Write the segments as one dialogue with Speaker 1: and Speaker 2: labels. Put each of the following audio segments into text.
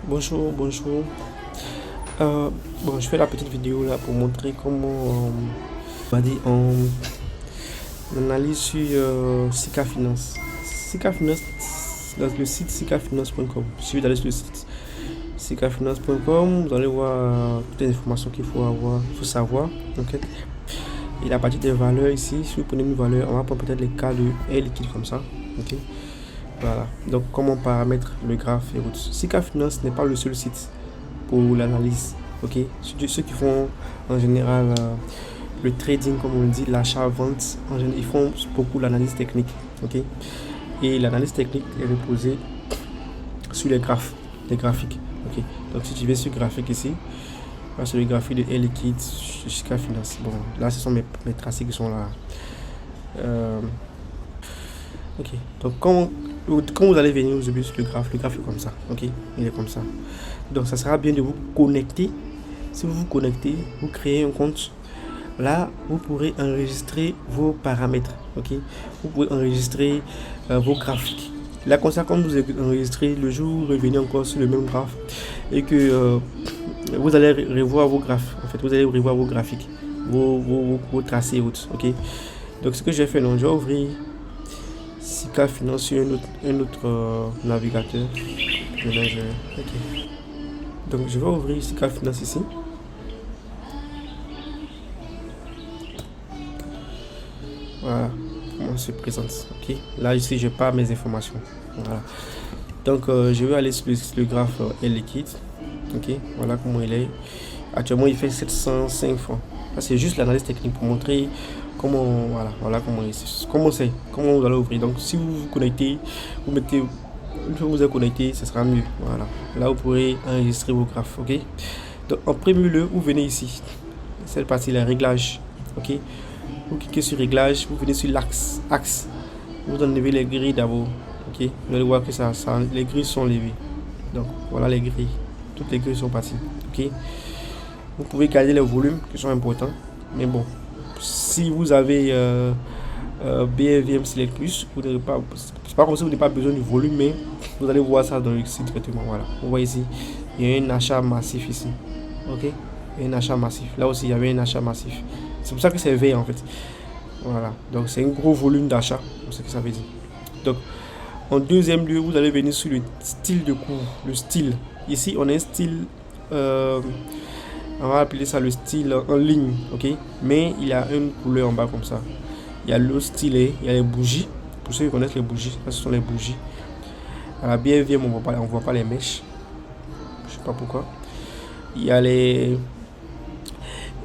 Speaker 1: Bonjour, bonjour. Bon, je fais la petite vidéo là pour montrer comment on va dire on analyse sur Sika Finance. Sika Finance, dans le site sikafinance.com. Il suffit d'aller sur le site sikafinance.com, vous allez voir toutes les informations qu'il faut avoir, il faut savoir. Okay. Et à partir des valeurs ici, si vous prenez une valeur, on va prendre peut-être les cas de Air Liquide comme ça. Ok. Voilà, donc comment paramètre le graphe et autres. Sika Finance n'est pas le seul site pour l'analyse. Ok, ceux qui font en général le trading, comme on dit, l'achat-vente, ils font beaucoup l'analyse technique. Ok, et l'analyse technique est reposée sur les graphes, les graphiques. Ok, donc si tu vas sur le graphique ici, c'est le graphique de Air Liquide jusqu'à Finance. Bon, là ce sont mes tracés qui sont là. Ok, donc quand vous allez venir sur le graphe est comme ça. Ok, il est comme ça. Donc ça sera bien de vous connecter. Si vous vous connectez, vous créez un compte. Là, vous pourrez enregistrer vos paramètres. Ok, vous pouvez enregistrer vos graphiques. Là, comme ça, quand vous enregistrez, le jour où vous revenez encore sur le même graphe et que vous allez revoir vos graphes. En fait, vous allez revoir vos graphiques, vos tracés et autres. Ok, donc ce que j'ai fait, non, je vais ouvrir Sika Finance sur un autre navigateur. Okay. Donc je vais ouvrir Sika Finance ici. Voilà comment on se présente. Ok. Là ici je pars mes informations. Voilà. Donc je vais aller sur le graphe Air Liquide. Ok. Voilà comment il est. Actuellement il fait 705 francs. Là c'est juste l'analyse technique pour montrer comment voilà comment vous allez ouvrir. Donc si vous vous connectez, vous mettez une fois que vous êtes connecté, ce sera mieux. Voilà, là vous pourrez enregistrer vos graphes. Ok, donc en premier lieu vous venez ici, cette partie là, réglage. Ok, vous cliquez sur réglage, vous venez sur l'axe, vous enlevez les grilles d'abord. Ok, vous allez voir que les grilles sont levées. Donc voilà les grilles, toutes les grilles sont parties. Ok, vous pouvez garder les volumes qui sont importants, mais bon, si vous avez BFVM Select Plus, vous n'avez pas, c'est pas comme si vous n'avez pas besoin du volume, mais vous allez voir ça dans le site directement. Voilà, vous voyez ici, il y a un achat massif ici. Ok, il y a un achat massif. Là aussi, il y avait un achat massif. C'est pour ça que c'est vert en fait. Voilà, donc c'est un gros volume d'achat, c'est ce que ça veut dire. Donc, en deuxième lieu, vous allez venir sur le style de cours, le style. Ici, on a un style. On va appeler ça le style en ligne, ok, mais il y a une couleur en bas comme ça. Il y a le stylet, il y a les bougies. Pour ceux qui connaissent les bougies, là ce sont les bougies. À la BFVM, on voit pas les mèches. Je sais pas pourquoi. Il y a les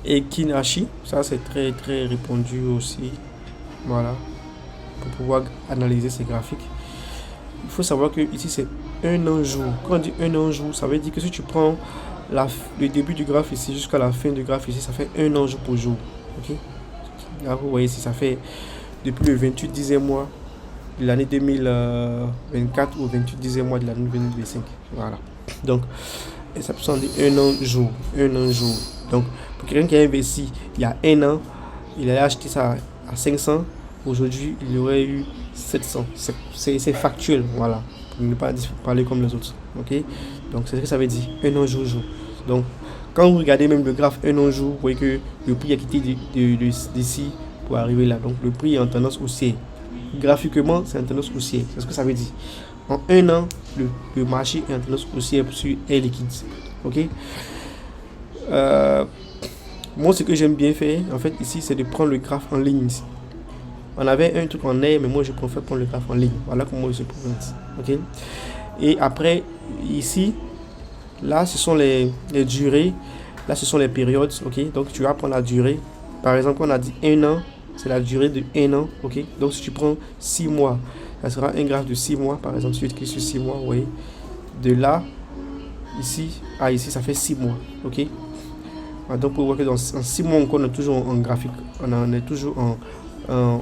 Speaker 1: Ekinashi, ça c'est très très répandu aussi. Voilà, pour pouvoir analyser ces graphiques. Il faut savoir que ici c'est un an jour. Quand on dit un an jour, ça veut dire que si tu prends le début du graphe ici jusqu'à la fin du graphe ici, ça fait un an jour pour jour. Ok, là vous voyez ici, ça fait depuis le 28 10e mois de l'année 2024 au 28 10e mois de l'année 2025. Voilà, donc et ça peut s'en dire un an jour. Donc pour quelqu'un qui a investi il y a un an, il a acheté ça à 500, aujourd'hui il aurait eu 700. C'est factuel, voilà, pour ne pas parler comme les autres. Ok, donc c'est ce que ça veut dire, un an jour. Donc quand vous regardez même le graphe un an jour, vous voyez que le prix a quitté d'ici pour arriver là. Donc le prix est en tendance haussière. Graphiquement, c'est en tendance haussière. C'est ce que ça veut dire. En un an, le marché est en tendance haussière sur Air Liquide. Ok. Moi, ce que j'aime bien faire, en fait, ici, c'est de prendre le graphe en ligne. Ici. On avait un truc en air, mais moi, je préfère prendre le graphe en ligne. Voilà comment il se présente. Ok. Et après, ici, là, ce sont les durées. Là, ce sont les périodes. Ok. Donc, tu vas prendre la durée. Par exemple, on a dit un an. C'est la durée de un an. Ok. Donc, si tu prends 6 mois, ça sera un graphe de 6 mois. Par exemple, si tu cliques sur 6 mois, vous voyez. De là, ici, à ici, ça fait 6 mois. Ok. Donc, pour voir que dans 6 mois, on est toujours en graphique. On est toujours on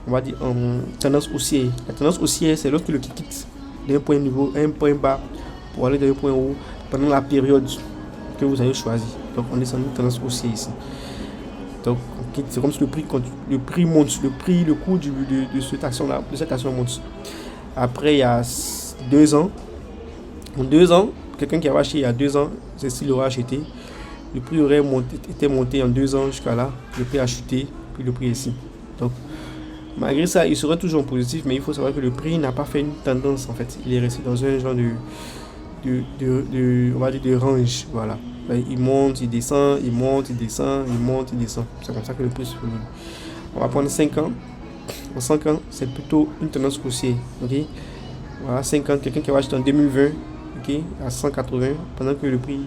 Speaker 1: va dire en tendance haussière. La tendance haussière, c'est lorsque le qui quitte d'un point niveau à un point bas pour aller d'un point haut pendant la période que vous avez choisi. Donc on est sur une tendance haussière ici. Donc c'est comme si le prix monte, le coût de cette action là, monte. Après il y a 2 ans, En 2 ans, quelqu'un qui avait acheté il y a 2 ans, c'est s'il aurait acheté, le prix aurait été monté en 2 ans jusqu'à là, le prix a chuté, puis le prix est ici. Donc, malgré ça, il serait toujours positif, mais il faut savoir que le prix n'a pas fait une tendance en fait. Il est resté dans un genre on va dire de range, voilà. Il monte, il descend, il monte, il descend, il monte, il descend. C'est comme ça que le prix se fait. On va prendre 5 ans. En 5 ans, c'est plutôt une tendance haussière. Ok, voilà, 5 ans, quelqu'un qui va acheter en 2020, ok, à 180, pendant que le prix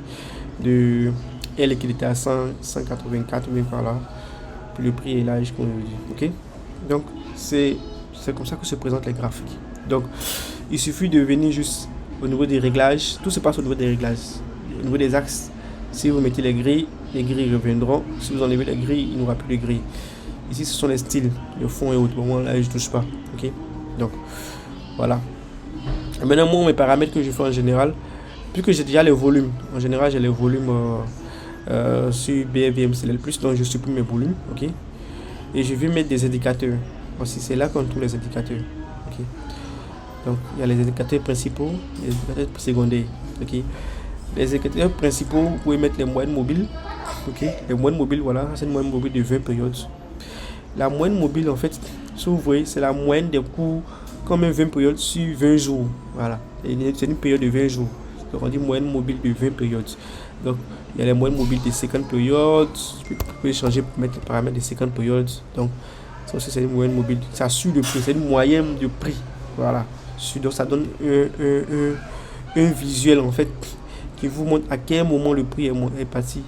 Speaker 1: de elle qui était à 100, 184 ou bien par là, puis le prix est là jusqu'au aujourd'hui. Ok, donc c'est comme ça que se présentent les graphiques. Donc il suffit de venir juste au niveau des réglages, tout se passe au niveau des réglages, au niveau des axes. Si vous mettez les grilles reviendront. Si vous enlevez les grilles, il n'y aura plus de grilles. Ici, ce sont les styles, le fond et autres. Bon, là, je ne touche pas. Ok, donc voilà. Et maintenant, moi, mes paramètres que je fais en général, puisque j'ai déjà les volumes, en général, j'ai les volumes sur BFVMCLL+, donc je supprime mes volumes. Ok, et je vais mettre des indicateurs. Voici, c'est là qu'on trouve les indicateurs. Ok, donc il y a les indicateurs principaux, les indicateurs secondaires. Ok, les indicateurs principaux, vous pouvez mettre les moyennes mobiles. Ok, les moyennes mobiles, voilà, c'est une moyenne mobile de 20 périodes. La moyenne mobile, en fait, si vous voyez, c'est la moyenne des cours comme un 20 périodes sur 20 jours. Voilà, c'est une période de 20 jours. Donc on dit moyenne mobile de 20 périodes. Donc il y a les moyennes mobiles de 50 périodes. Vous pouvez changer pour mettre les paramètres de 50 périodes. Donc ça aussi, c'est une moyenne mobile. Ça suit le prix, c'est une moyenne de prix. Voilà, donc ça donne un visuel en fait qui vous montre à quel moment le prix est parti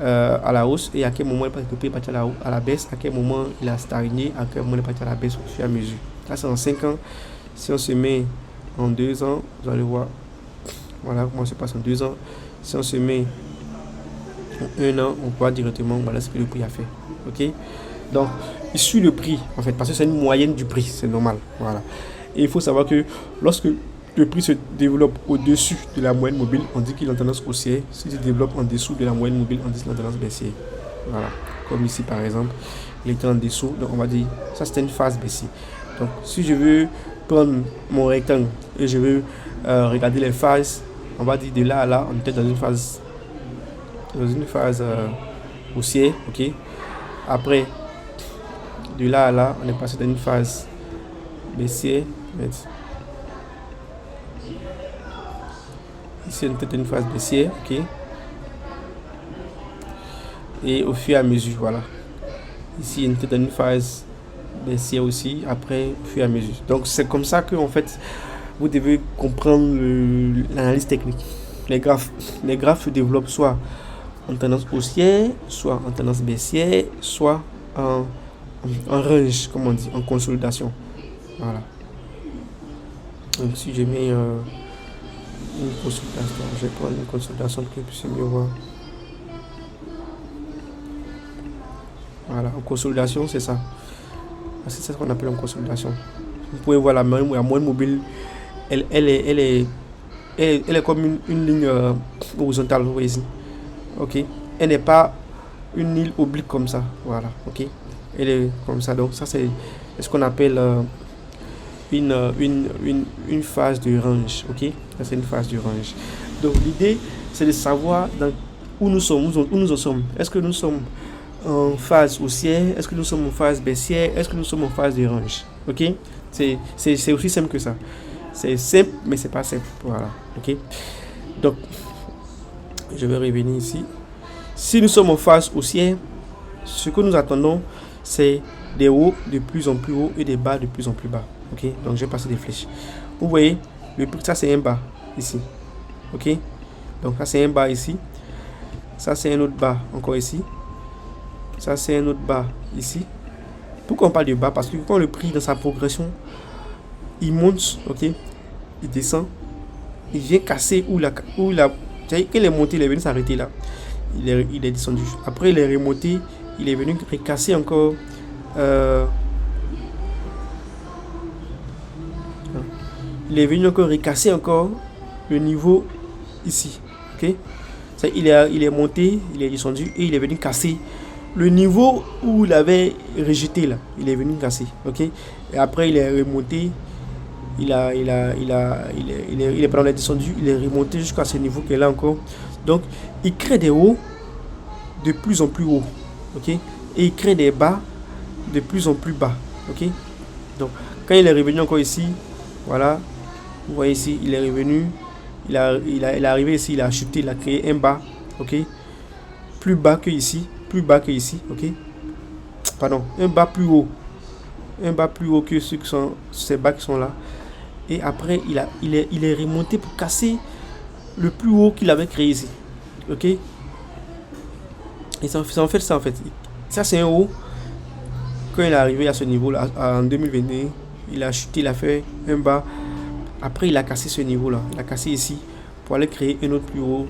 Speaker 1: à la hausse et à quel moment le prix est parti à la baisse, à quel moment il a stagné, à quel moment il est parti à la baisse au fur et à mesure. Là, c'est en 5 ans. Si on se met en 2 ans, vous allez voir. Voilà comment ça se passe en 2 ans. Si on se met en 1 an, on voit directement voilà ce que le prix a fait. Ok, donc il suit le prix en fait parce que c'est une moyenne du prix, c'est normal. Voilà. Et il faut savoir que lorsque le prix se développe au-dessus de la moyenne mobile, on dit qu'il est en tendance haussière. S'il se développe en dessous de la moyenne mobile, on dit qu'il est en tendance baissière. Voilà. Comme ici par exemple, il était en dessous, donc on va dire ça c'était une phase baissière. Donc si je veux prendre mon rectangle et je veux regarder les phases, on va dire de là à là, on était dans une phase haussière, ok. Après, de là à là, on est passé dans une phase baissière. Ici, on était dans une phase baissière, ok. Et au fur et à mesure, voilà. Ici, on était dans une phase baissière aussi, après, au fur et à mesure. Donc, c'est comme ça que, en fait, vous devez comprendre l'analyse technique. Les graphes se développent soit en tendance haussière, soit en tendance baissière, soit en range, comme on dit, en consolidation. Voilà. Donc, si je mets une consultation, je vais prendre une consultation pour que vous puissiez mieux voir. Voilà, en consolidation, c'est ça. C'est ça qu'on appelle en consolidation. Vous pouvez voir la moyenne mobile, elle est comme une ligne horizontale, vous voyez ici. Ok, elle n'est pas une ligne oblique comme ça. Voilà, ok, elle est comme ça. Donc ça c'est ce qu'on appelle une phase de range. Ok, ça c'est une phase de range. Donc l'idée c'est de savoir où nous sommes, où nous en sommes. Est-ce que nous sommes en phase haussière, est-ce que nous sommes en phase baissière, est-ce que nous sommes en phase de range. Ok, c'est aussi simple que ça. C'est simple mais c'est pas simple. Voilà, ok. Donc je vais revenir ici. Si nous sommes en phase haussière, ce que nous attendons c'est des hauts de plus en plus hauts et des bas de plus en plus bas. Ok, donc je vais passer des flèches. Vous voyez, ça c'est un bas ici. Ok, donc ça c'est un bas ici. Ça c'est un autre bas encore ici. Ça c'est un autre bas ici. Pourquoi on parle de bas? Parce que quand le prix dans sa progression, il monte, ok, il descend, il vient casser où il a, quand il est monté, il est venu s'arrêter là. Il est descendu. Après il est remonté, il est venu recasser encore. Il est venu encore recasser encore le niveau ici. Ok, ça, il est monté, il est descendu et il est venu casser le niveau où il avait rejeté là. Il est venu casser. Ok, et après il est remonté, il est pendant descendu, il est remonté jusqu'à ce niveau qu'il est là encore. Donc, il crée des hauts de plus en plus haut, ok, et il crée des bas de plus en plus bas, ok. Donc, quand il est revenu encore ici, voilà, vous voyez ici, il est revenu, il est arrivé ici, il a chuté, il a créé un bas, ok, plus bas que ici, ok, pardon, un bas plus haut que ceux qui sont ces bas qui sont là, et après il est remonté pour casser le plus haut qu'il avait créé ici, ok. Et c'est en fait ça, ça c'est un haut. Quand il est arrivé à ce niveau là en 2021, il a chuté, il a fait un bas, après il a cassé ce niveau là, il a cassé ici pour aller créer un autre plus haut,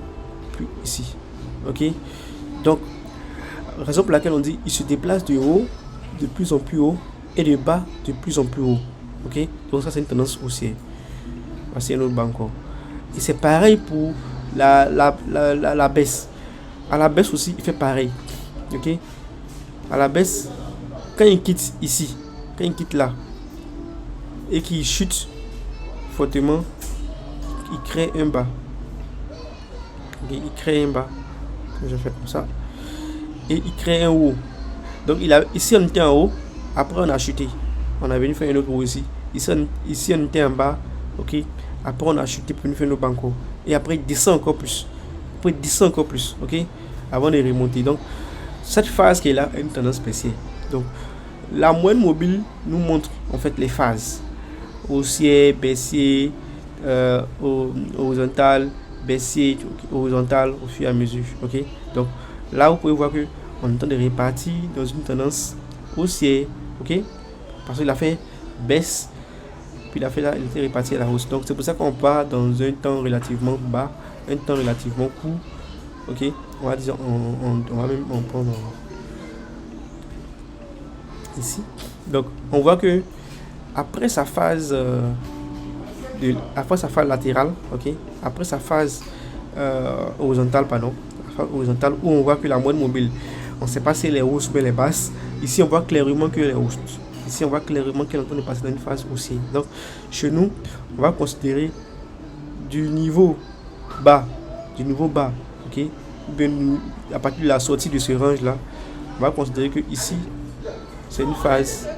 Speaker 1: plus ici, ok. Donc raison pour laquelle on dit il se déplace de haut de plus en plus haut et de bas de plus en plus haut, ok. Donc ça c'est une tendance haussière. Voici un autre bas encore. Et c'est pareil pour la baisse. À la baisse aussi, il fait pareil. Ok. À la baisse, quand il quitte ici, quand il quitte là, et qu'il chute fortement, il crée un bas. Okay, il crée un bas. Je fais comme ça. Et il crée un haut. Donc ici on était en haut, après on a chuté. On est venu faire un autre haut ici. Ici on était en bas. Ok. Après on a chuté pour nous faire nos banques. Et après il descend encore plus. Après il descend encore plus. Ok. Avant de remonter. Donc cette phase qui est là a une tendance baissière. Donc la moyenne mobile nous montre en fait les phases. Haussier, baissier, horizontal, baissier, horizontal au fur et à mesure. Ok. Donc là vous pouvez voir que on est en train de répartir dans une tendance haussière. Ok. Parce qu'il a fait baisse. Puis il a fait là, il était réparti à la hausse. Donc c'est pour ça qu'on part dans un temps relativement bas, un temps relativement court. Ok, on va dire, on va même en prendre ici. Donc on voit que après sa phase latérale, ok, après sa phase horizontale, horizontale, où on voit que la moyenne mobile, on ne sait pas si elle est hausse ou elle est basse. Ici on voit clairement qu'elle est hausse. Ici, on voit clairement qu'elle est en train de passer dans une phase haussière. Donc, chez nous, on va considérer du niveau bas, ok, bien, à partir de la sortie de ce range-là, on va considérer que ici, c'est une phase,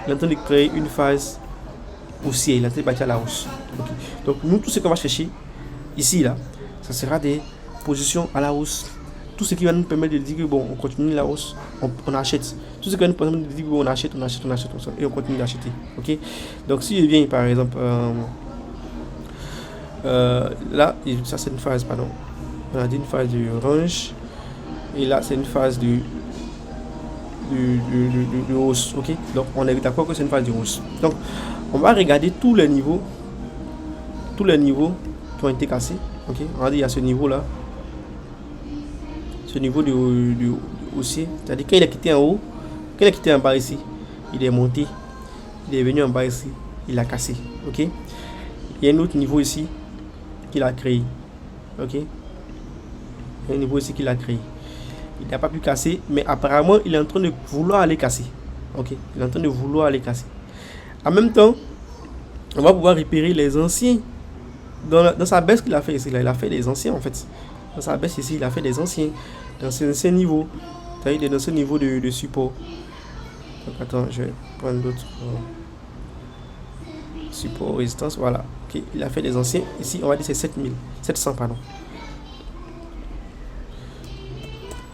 Speaker 1: il est en train de créer une phase haussière, il est en train de bâtir à la hausse. Okay. Donc, nous, tout ce qu'on va chercher ici, là, ça sera des positions à la hausse. Tout ce qui va nous permettre de dire que bon, on continue la hausse, on achète. Tout ce qui va nous permettre de dire que bon, on achète, et on continue d'acheter. Ok. Donc si je viens par exemple là, ça c'est une phase, pardon. On a dit une phase de range, et là c'est une phase de hausse. Ok. Donc on est d'accord que c'est une phase de hausse. Donc on va regarder tous les niveaux qui ont été cassés. Ok. On va dire il y a ce niveau là. Ce niveau de haussier, c'est-à-dire quand il a quitté en haut, quand il a quitté en bas ici, il est monté, il est venu en bas ici, il a cassé, ok. Il y a un autre niveau ici qu'il a créé, ok. Il y a un niveau ici qu'il a créé, il n'a pas pu casser, mais apparemment il est en train de vouloir aller casser, ok. Il est en train de vouloir aller casser. En même temps, on va pouvoir repérer les anciens dans sa baisse qu'il a fait ici, là, il a fait des anciens en fait. Dans sa baisse ici, il a fait des anciens. Dans ce niveau, c'est-à-dire dans ce niveau de support. Donc attends, je vais prendre d'autres support, résistance, voilà. Ok, il a fait des anciens. Ici, on va dire c'est 700, pardon.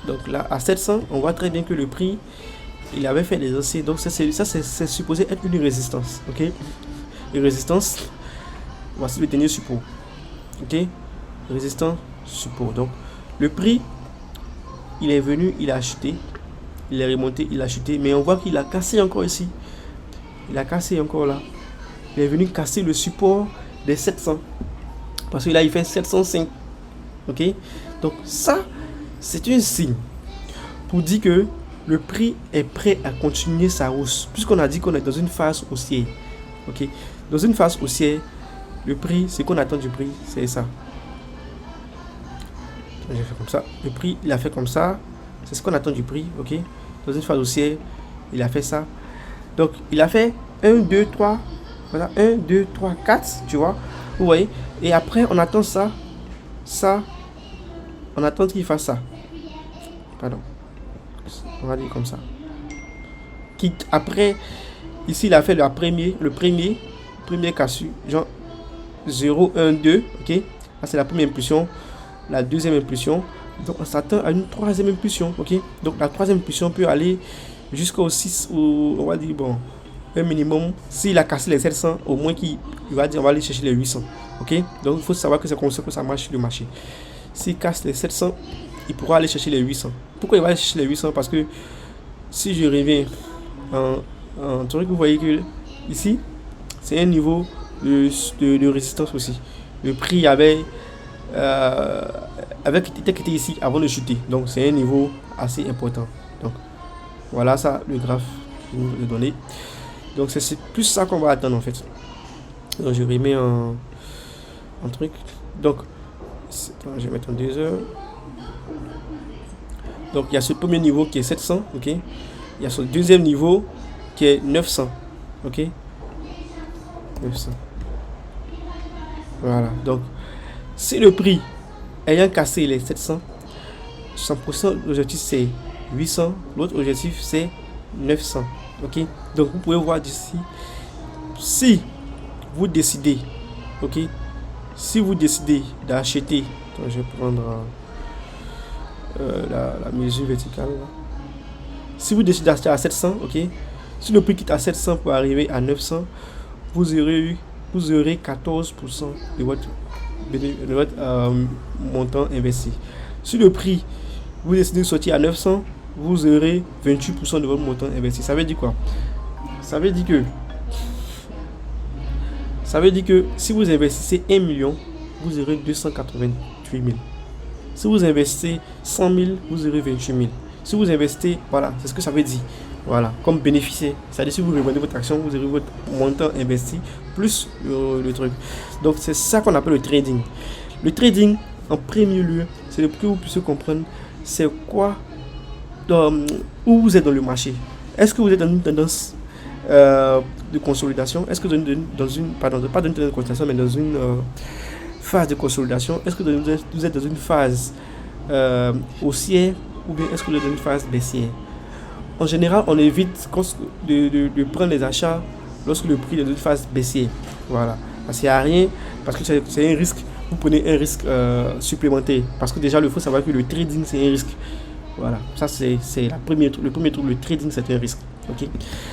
Speaker 1: Donc là, à 700, on voit très bien que le prix, il avait fait des anciens. Donc ça c'est supposé être une résistance. Ok, une résistance. Voici le dernier support. Ok, résistance, support. Donc le prix, il est venu, il a acheté, il est remonté, il a chuté, mais on voit qu'il a cassé encore ici, il a cassé encore là, il est venu casser le support des 700, parce que là il fait 705, ok. Donc ça c'est un signe pour dire que le prix est prêt à continuer sa hausse, puisqu'on a dit qu'on est dans une phase haussière, ok. Dans une phase haussière, le prix, ce qu'on attend du prix, c'est ça. J'ai fait comme ça, le prix il a fait comme ça, c'est ce qu'on attend du prix, ok. Dans une phase haussière, il a fait ça. Donc il a fait 1, 2, 3, Voilà, 1, 2, 3, 4, tu vois. Vous voyez. Et après, on attend ça. On attend qu'il fasse ça. Pardon. On va dire comme ça. Après, ici, il a fait le premier cassure. Genre 0, 1, 2. Ok. Là, c'est la première impulsion. La deuxième impulsion. Donc, on s'attend à une troisième impulsion. Ok. Donc, la troisième impulsion peut aller jusqu'au 6. Ou on va dire, bon, un minimum. S'il a cassé les 700, au moins il va dire, on va aller chercher les 800. Ok. Donc, il faut savoir que c'est comme ça que ça marche sur le marché. S'il casse les 700, il pourra aller chercher les 800. Pourquoi il va aller chercher les 800? Parce que si je reviens en truc, vous voyez que ici, c'est un niveau de résistance aussi. Le prix avait été ici avant de chuter. Donc, c'est un niveau assez important. Donc, voilà ça, le graphe qui nous est donné. Donc, c'est plus ça qu'on va attendre en fait. Donc, je remets en truc. Donc, je vais mettre en 2 heures. Donc, il y a ce premier niveau qui est 700. Ok. Il y a ce deuxième niveau qui est 900. Ok. 900. Voilà. Donc, si le prix ayant cassé les 700, 100%, l'objectif c'est 800. L'autre objectif c'est 900. Ok. Donc, vous pouvez voir d'ici. Si vous décidez, ok. Si vous décidez d'acheter, je vais prendre la mesure verticale. Là. Si vous décidez d'acheter à 700, ok. Si le prix quitte à 700 pour arriver à 900, vous aurez 14% de votre montant investi. Si le prix, vous décidez de sortir à 900, vous aurez 28% de votre montant investi. Ça veut dire quoi? Ça veut dire que si vous investissez 1 million, vous aurez 288 000. Si vous investissez 100 000, vous aurez 28 000. Si vous investissez, voilà, c'est ce que ça veut dire. Voilà, comme bénéficier. C'est-à-dire si vous revendez votre action, vous aurez votre montant investi plus le truc. Donc c'est ça qu'on appelle le trading. Le trading, en premier lieu, c'est pour que vous puissiez comprendre c'est quoi, où vous êtes dans le marché. Est-ce que vous êtes dans une tendance de consolidation? Est-ce que vous êtes dans une, pardon, pas dans une tendance de consolidation, mais dans une phase de consolidation? Est-ce que vous êtes dans une phase haussière ou bien est-ce que vous êtes dans une phase baissière? En général, on évite de prendre les achats lorsque le prix est dans une phase baissière. Voilà. Parce qu'il n'y a rien, parce que c'est un risque. Vous prenez un risque supplémentaire. Parce que déjà, il faut savoir que le trading, c'est un risque. Voilà. Ça, c'est le premier truc. Le trading, c'est un risque. Ok.